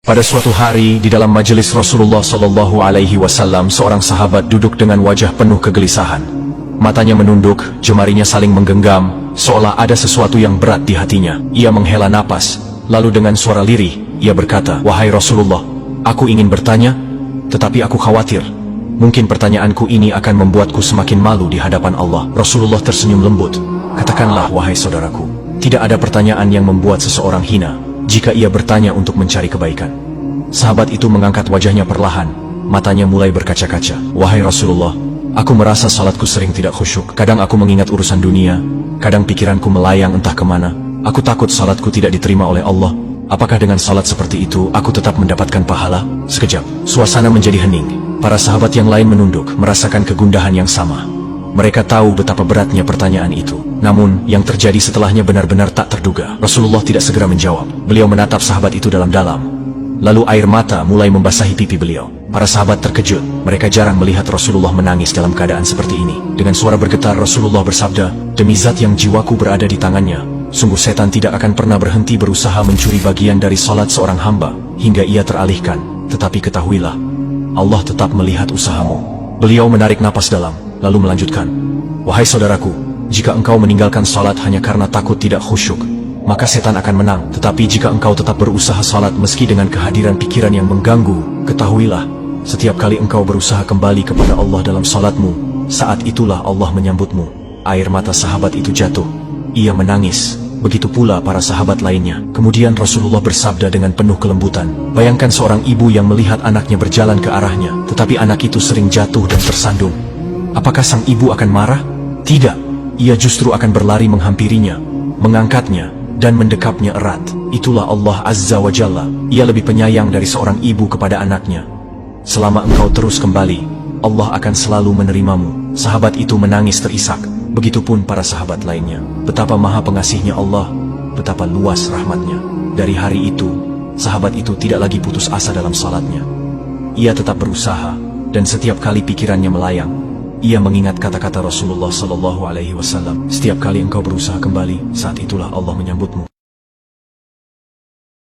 Pada suatu hari di dalam majelis Rasulullah Shallallahu Alaihi Wasallam, seorang sahabat duduk dengan wajah penuh kegelisahan. Matanya menunduk, jemarinya saling menggenggam, seolah ada sesuatu yang berat di hatinya. Ia menghela napas, lalu dengan suara lirih, ia berkata, "Wahai Rasulullah, aku ingin bertanya, tetapi aku khawatir. Mungkin pertanyaanku ini akan membuatku semakin malu di hadapan Allah." Rasulullah tersenyum lembut. "Katakanlah, wahai saudaraku, tidak ada pertanyaan yang membuat seseorang hina jika ia bertanya untuk mencari kebaikan." Sahabat itu mengangkat wajahnya perlahan, matanya mulai berkaca-kaca. "Wahai Rasulullah, aku merasa salatku sering tidak khusyuk. Kadang aku mengingat urusan dunia, kadang pikiranku melayang entah kemana. Aku takut salatku tidak diterima oleh Allah. Apakah dengan salat seperti itu aku tetap mendapatkan pahala?" Sekejap, suasana menjadi hening. Para sahabat yang lain menunduk, merasakan kegundahan yang sama. Mereka tahu betapa beratnya pertanyaan itu. Namun, yang terjadi setelahnya benar-benar tak terduga. Rasulullah tidak segera menjawab. Beliau menatap sahabat itu dalam-dalam. Lalu air mata mulai membasahi pipi beliau. Para sahabat terkejut. Mereka jarang melihat Rasulullah menangis dalam keadaan seperti ini. Dengan suara bergetar Rasulullah bersabda, "Demi zat yang jiwaku berada di tangannya, sungguh setan tidak akan pernah berhenti berusaha mencuri bagian dari salat seorang hamba hingga ia teralihkan. Tetapi ketahuilah, Allah tetap melihat usahamu." Beliau menarik napas dalam, lalu melanjutkan, "Wahai saudaraku, jika engkau meninggalkan salat hanya karena takut tidak khusyuk, maka setan akan menang. Tetapi jika engkau tetap berusaha salat meski dengan kehadiran pikiran yang mengganggu, ketahuilah, setiap kali engkau berusaha kembali kepada Allah dalam salatmu, saat itulah Allah menyambutmu." Air mata sahabat itu jatuh. Ia menangis. Begitu pula para sahabat lainnya. Kemudian Rasulullah bersabda dengan penuh kelembutan, "Bayangkan seorang ibu yang melihat anaknya berjalan ke arahnya, tetapi anak itu sering jatuh dan tersandung. Apakah sang ibu akan marah? Tidak. Ia justru akan berlari menghampirinya, mengangkatnya, dan mendekapnya erat. Itulah Allah Azza wa Jalla. Ia lebih penyayang dari seorang ibu kepada anaknya. Selama engkau terus kembali, Allah akan selalu menerimamu." Sahabat itu menangis terisak. Begitupun para sahabat lainnya. Betapa maha pengasihnya Allah, betapa luas rahmatnya. Dari hari itu, sahabat itu tidak lagi putus asa dalam salatnya. Ia tetap berusaha, dan setiap kali pikirannya melayang, ia mengingat kata-kata Rasulullah Sallallahu Alaihi Wasallam, "Setiap kali engkau berusaha kembali, saat itulah Allah menyambutmu."